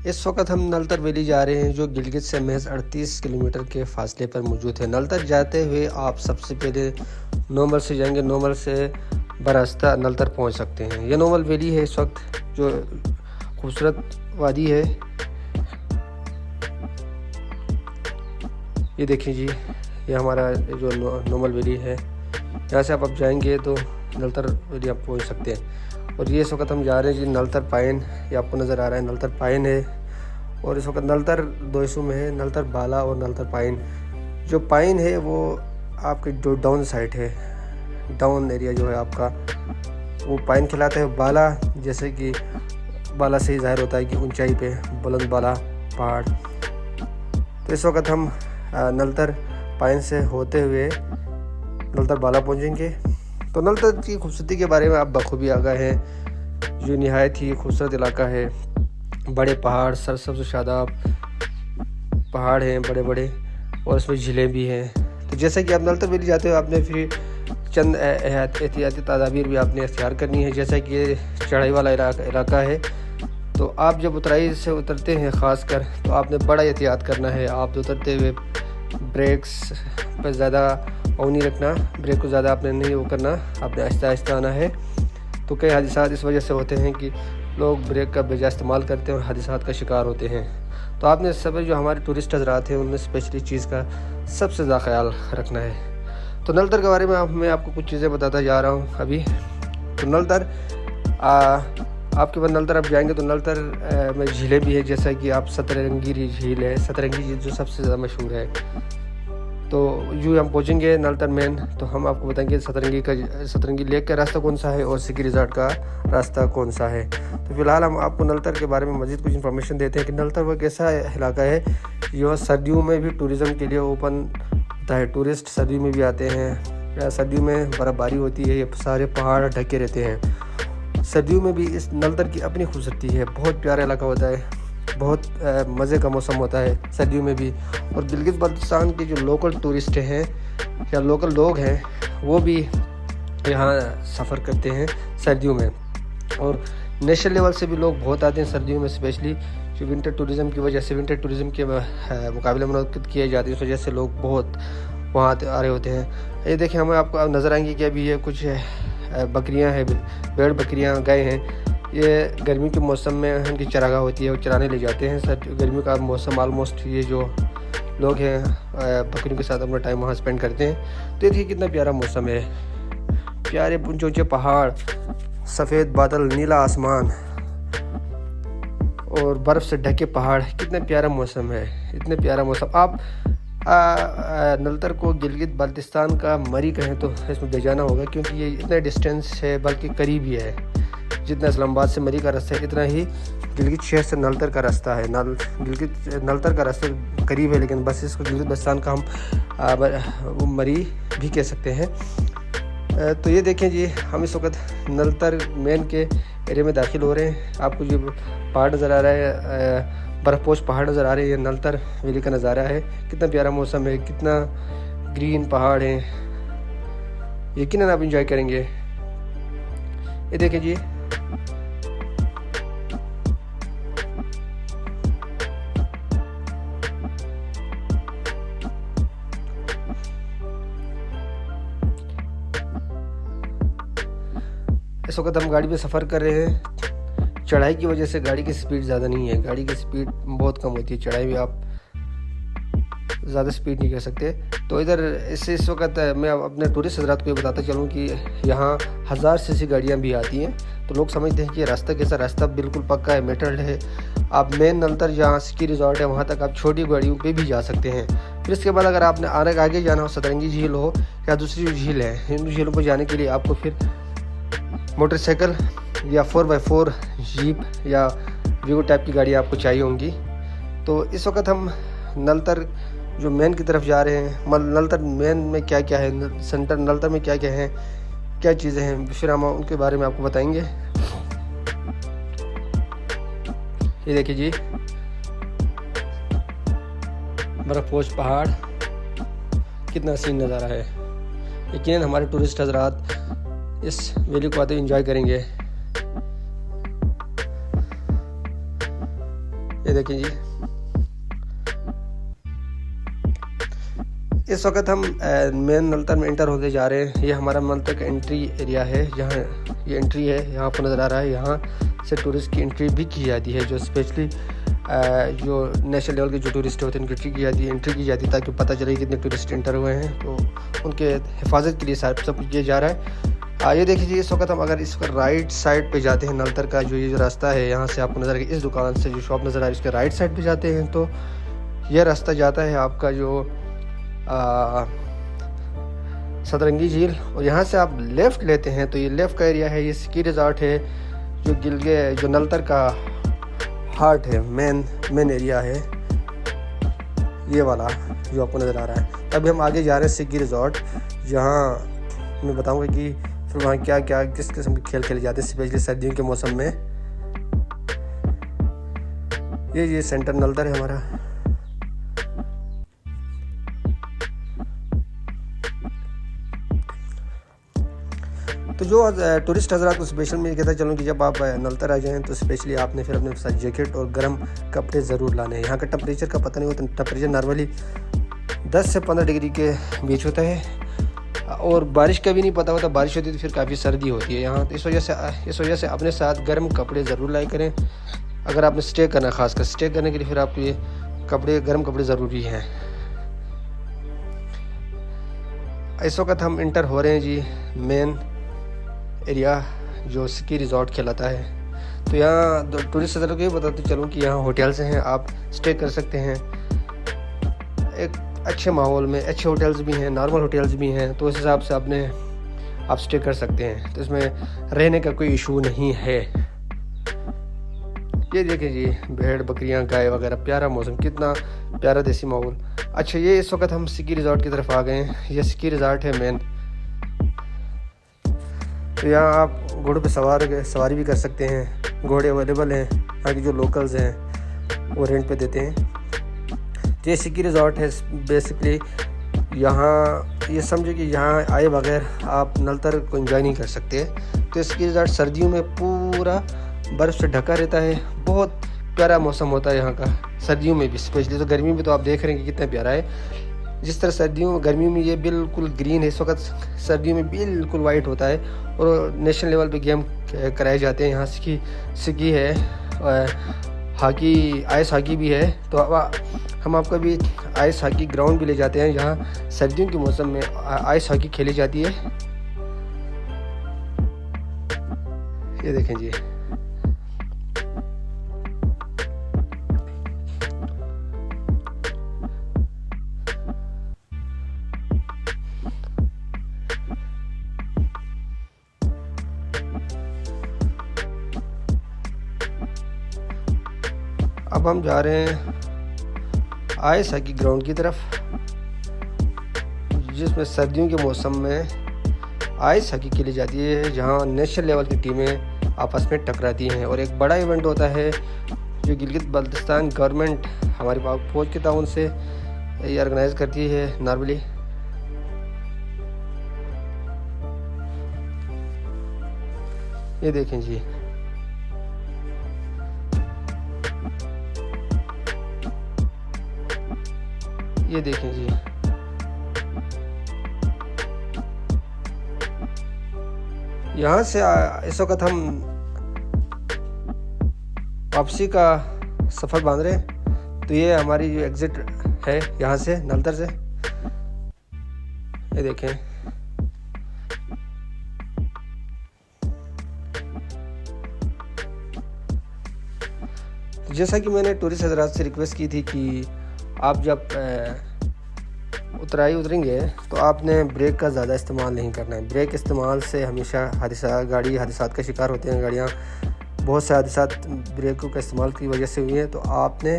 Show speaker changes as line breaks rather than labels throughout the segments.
इस वक्त हम नलतर वैली जा रहे हैं, जो गिलगित से महज 38 किलोमीटर के फासले पर मौजूद है। नलतर जाते हुए आप सबसे पहले नोमल से जाएंगे, नोमल से बरास्ता नलतर पहुंच सकते हैं। यह नोमल वैली है, इस वक्त जो खूबसूरत वादी है। ये देखिए जी, ये हमारा जो नोमल वैली है। यहाँ से आप अब जाएंगे तो नलतर वैली आप पहुँच सकते हैं। और ये इस वक्त हम जा रहे हैं जी नलतर पाइन। ये आपको नज़र आ रहा है, नलतर पाइन है। और इस वक्त नलतर दो हिस्सों में है, नलतर बाला और नलतर पाइन। जो पाइन है वो आपके जो डाउन साइड है, डाउन एरिया जो है आपका, वो पाइन खिलाता है। बाला जैसे कि बाला से ही ज़ाहिर होता है कि ऊंचाई पे बुलंद बाला पहाड़। तो इस वक्त हम नलतर पाइन से होते हुए नलतर बाला पहुंचेंगे। तो नलतर की खूबसूरती के बारे में आप बखूबी आगाह हैं। जो निहायत ही खूबसूरत इलाका है, बड़े पहाड़, सरसब्ज़ शादाब पहाड़ हैं बड़े बड़े, और इसमें झीलें भी हैं। तो जैसे कि आप नलतर वैली जाते हो, आपने फिर चंद एहतियाती तदाबीर भी आपने इख्तियार करनी है। जैसा कि ये चढ़ाई वाला इलाका है, तो आप जब उतराई से उतरते हैं ख़ासकर, तो आपने बड़ा एहतियात करना है। आप उतरते हुए ब्रेक्स पर ज़्यादा और नहीं रखना, ब्रेक को ज़्यादा आपने नहीं वो करना, आपने आहिस्ता आहिस्ता आना है। तो कई हादसात इस वजह से होते हैं कि लोग ब्रेक का बेजा इस्तेमाल करते हैं और हादसात का शिकार होते हैं। तो आपने सब जो हमारे टूरिस्ट हज़रात हैं, उनमें स्पेशली चीज़ का सबसे ज़्यादा ख्याल रखना है। तो नलतर के बारे में मैं आपको कुछ चीज़ें बताता जा रहा हूँ अभी। तो नलतर आपके पास नलतर आप जाएंगे तो नलतर में झीलें भी है। जैसा कि आप सतरंगी झील है, सतरंगी झील जो सबसे ज़्यादा मशहूर है। तो यूँ हम पहुँचेंगे नलतर मेन, तो हम आपको बताएंगे सतरंगी लेक का रास्ता कौन सा है और सिकी रिज़ॉर्ट का रास्ता कौन सा है। तो फिलहाल हम आपको नलतर के बारे में मज़ीद कुछ इन्फॉर्मेशन देते हैं कि नलतर वो कैसा इलाका है। यह सर्दियों में भी टूरिज़म के लिए ओपन होता है, टूरिस्ट सर्दियों में भी आते हैं। सर्दियों में बर्फ़बारी होती है, ये सारे पहाड़ ढके रहते हैं। सर्दियों में भी इस नलतर की अपनी खूबसूरती है, बहुत प्यारा इलाका होता है, बहुत मज़े का मौसम होता है सर्दियों में भी। और गिलगित बाल्टिस्तान के जो लोकल टूरिस्ट हैं या लोकल लोग हैं, वो भी यहाँ सफ़र करते हैं सर्दियों में। और नेशनल लेवल से भी लोग बहुत आते हैं सर्दियों में, स्पेशली जो विंटर टूरिज़म की वजह से, विंटर टूरिज़म के मुकाबले मुनक़्क़िद किए जाते हैं, इस वजह से लोग बहुत वहाँ आ रहे होते हैं। ये देखें, हमें आपको नज़र आएंगी कि अभी ये कुछ बकरियाँ हैं, भेड़ बकरियाँ गाय हैं। ये गर्मी के मौसम में उनकी चरागाह होती है, वो चराने ले जाते हैं। सर गर्मी का मौसम ऑलमोस्ट, ये जो लोग हैं बकरियों के साथ अपना टाइम वहाँ स्पेंड करते हैं। तो देखिए कितना प्यारा मौसम है, प्यारे ऊंचे ऊंचे पहाड़, सफ़ेद बादल, नीला आसमान और बर्फ़ से ढके पहाड़। कितना प्यारा मौसम है, इतने प्यारा मौसम। आप नलतर को गिलगित बाल्टिस्तान का मरी कहें तो इसमें बेजाना होगा, क्योंकि ये इतना डिस्टेंस है, बल्कि करीब ही है। जितना इस्लामाबाद से मरी का रास्ता है, इतना ही गिलगित शहर से नलतर का रास्ता है। गिलगित नलतर का रास्ता करीब है, लेकिन बस इसको गिलगित बाल्टिस्तान का हम मरी भी कह सकते हैं। तो ये देखें जी, हम इस वक्त नलतर मेन के एरिया में दाखिल हो रहे हैं। आपको जो पहाड़ नज़र आ रहा है, बर्फपोश पहाड़ नज़र आ रहे हैं, ये नलतर वैली का नज़ारा है। कितना प्यारा मौसम है, कितना ग्रीन पहाड़ हैं, यकीनन आप इंजॉय करेंगे। ये देखें जी, इस वक्त हम गाड़ी में सफ़र कर रहे हैं। चढ़ाई की वजह से गाड़ी की स्पीड ज़्यादा नहीं है, गाड़ी की स्पीड बहुत कम होती है। चढ़ाई में आप ज़्यादा स्पीड नहीं कर सकते। तो इधर इस वक्त मैं अपने टूरिस्ट हज़रात को ये बताता चलूँ कि यहाँ 1000 सीसी गाड़ियाँ भी आती हैं। तो लोग समझते हैं कि ये रास्ता कैसा, रास्ता बिल्कुल पक्का है, मेटल्ड है। आप मेन नलतर जहाँ सिकी रिज़ॉर्ट है, वहाँ तक आप छोटी गाड़ियों पे भी जा सकते हैं। फिर इसके बाद अगर आपने आगे जाना हो, सतरंगी झील हो या दूसरी जो झील है, इन झीलों पर जाने के लिए आपको फिर मोटरसाइकिल या 4x4 जीप या वीगो टाइप की गाड़ी आपको चाहिए होंगी। तो इस वक्त हम नलतर जो मेन की तरफ जा रहे हैं। नलतर मेन में क्या क्या है, सेंटर नलतर में क्या क्या है, क्या चीज़ें हैं, फिर हम उनके बारे में आपको बताएंगे। ये देखिए जी, बर्फपोश पहाड़, कितना हसीन नज़ारा है। यकीनन हमारे टूरिस्ट हज़रात इस वैली को आते एंजॉय करेंगे। ये देखिए जी, इस वक्त हम मेन नलतर में इंटर होते जा रहे हैं। ये हमारा नलतर का एंट्री एरिया है, जहाँ ये एंट्री है, यहाँ पर नज़र आ रहा है। यहाँ से टूरिस्ट की एंट्री भी की जाती है, जो स्पेशली जो नेशनल लेवल के जो टूरिस्ट होते हैं उनकी एंट्री की जाती है, ताकि पता चले कितने टूरिस्ट इंटर हुए हैं। तो उनके हिफाजत के लिए सब कुछ किया जा रहा है। ये देखिए जी, इस वक्त हम अगर इस राइट साइड पे जाते हैं, नलतर का ये जो रास्ता है, यहाँ से आपको नज़र आएगा, इस दुकान से जो शॉप नज़र आ रही है उसके राइट साइड पे जाते हैं तो यह रास्ता जाता है आपका जो सतरंगी झील। और यहाँ से आप लेफ़्ट लेते हैं तो ये लेफ़्ट का एरिया है, ये स्की रिज़ॉर्ट है, जो जो नलतर का हार्ट है, मेन एरिया है ये वाला जो आपको नज़र आ रहा है। अभी हम आगे जा रहे हैं स्की रिज़ॉर्ट, जहाँ मैं बताऊंगा कि फिर वहाँ क्या क्या किस किस्म के खेल खेले जाते हैं, स्पेशली सर्दियों के मौसम में। ये सेंटर नलतर है हमारा। तो जो टूरिस्ट हज़रात को स्पेशल मैं कहता चलूँ कि जब आप नलतर आ जाएं तो स्पेशली आपने फिर अपने साथ जैकेट और गर्म कपड़े ज़रूर लाने हैं। यहाँ का टेम्परेचर का पता नहीं होता, टेम्परेचर नॉर्मली 10 से 15 डिग्री के बीच होता है, और बारिश का भी नहीं पता होता, बारिश होती है तो फिर काफ़ी सर्दी होती है यहाँ। तो इस वजह से अपने साथ गर्म कपड़े ज़रूर लाया करें। अगर आपने स्टे करना, खासकर स्टे करने के लिए फिर आपको ये गर्म कपड़े ज़रूरी हैं। इस वक्त हम इंटर हो रहे हैं जी मेन एरिया जो स्की रिज़ॉर्ट कहलाता है। तो यहाँ टूरिस्ट हज़रात को ये बताते चलूँ कि यहाँ होटल्स हैं, आप स्टे कर सकते हैं एक अच्छे माहौल में। अच्छे होटल्स भी हैं, नॉर्मल होटल्स भी हैं, तो उस हिसाब से आप स्टे कर सकते हैं। तो इसमें रहने का कोई इशू नहीं है। ये देखिए जी, भेड़ बकरियां गाय वगैरह, प्यारा मौसम, कितना प्यारा देसी माहौल। अच्छा, ये इस वक्त हम स्की रिज़ॉर्ट की तरफ आ गए हैं। ये स्की रिज़ॉर्ट है मेन। तो यहाँ आप घोड़ों पे सवारी भी कर सकते हैं, घोड़े अवेलेबल हैं। यहाँ की जो लोकल्स हैं वो रेंट पे देते हैं। ये स्की रिज़ॉर्ट है बेसिकली। यहाँ ये समझो कि यहाँ आए बगैर आप नलतर को एंजॉय नहीं कर सकते। तो स्की रिज़ॉर्ट सर्दियों में पूरा बर्फ़ से ढका रहता है, बहुत प्यारा मौसम होता है यहाँ का, सर्दियों में भी स्पेशली। तो गर्मी में तो आप देख रहे हैं कि कितना प्यारा है। जिस तरह गर्मियों में ये बिल्कुल ग्रीन है, इस वक्त सर्दियों में बिल्कुल वाइट होता है। और नेशनल लेवल पे गेम कराए जाते हैं यहाँ। स्की है, हॉकी, आइस हॉकी भी है। तो हम आपको भी आइस हॉकी ग्राउंड भी ले जाते हैं, जहाँ सर्दियों के मौसम में आइस हॉकी खेली जाती है। ये देखें जी, अब हम जा रहे हैं आइस हॉकी ग्राउंड की तरफ, जिसमें सर्दियों के मौसम में आइस हॉकी खेली जाती है, जहां नेशनल लेवल की टीमें आपस में टकराती हैं। और एक बड़ा इवेंट होता है जो गिलगित बल्तिस्तान गवर्नमेंट हमारी फौज के ताउन से ये ऑर्गेनाइज करती है नॉर्मली। ये देखें जी, ये देखें जी, यहाँ से इस वक्त हम वापसी का सफ़र बांध रहे हैं। तो ये हमारी जो एग्ज़िट है यहाँ से नलतर से, ये देखें। जैसा कि मैंने टूरिस्ट हज़रात से रिक्वेस्ट की थी कि आप जब उतरेंगे तो आपने ब्रेक का ज़्यादा इस्तेमाल नहीं करना है। ब्रेक इस्तेमाल से हमेशा गाड़ी हादसात का शिकार होते हैं। गाड़ियाँ, बहुत से हादसात ब्रेकों का इस्तेमाल की वजह से हुई हैं। तो आपने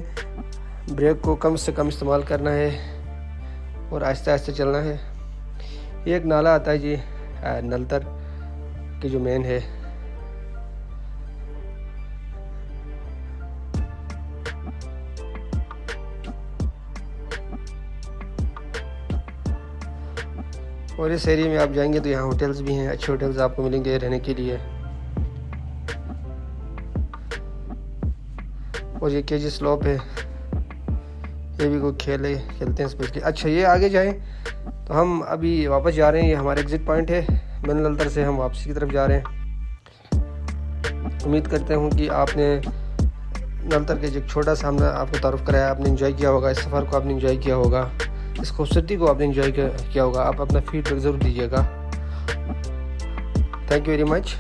ब्रेक को कम से कम इस्तेमाल करना है और आहिस्ते आहिस्ते चलना है। ये एक नाला आता है जी नलतर की जो मेन है, और इस एरिया में आप जाएंगे तो यहाँ होटल्स भी हैं, अच्छे होटल्स आपको मिलेंगे रहने के लिए। और ये केजी स्लोप है, ये भी कोई खेलते हैं स्पेशली। अच्छा ये आगे जाएं तो हम अभी वापस जा रहे हैं, ये हमारा एग्ज़िट पॉइंट है। मिन नलतर से हम वापसी की तरफ जा रहे हैं। उम्मीद करते हूँ कि आपने नलतर के जो छोटा सा हमने आपको तारुफ कराया आपने इंजॉय किया होगा, इस सफ़र को आपने इंजॉय किया होगा, इस खूबसूरती को आपने इंजॉय किया होगा। आप अपना फीडबैक ज़रूर दीजिएगा। Thank you very much.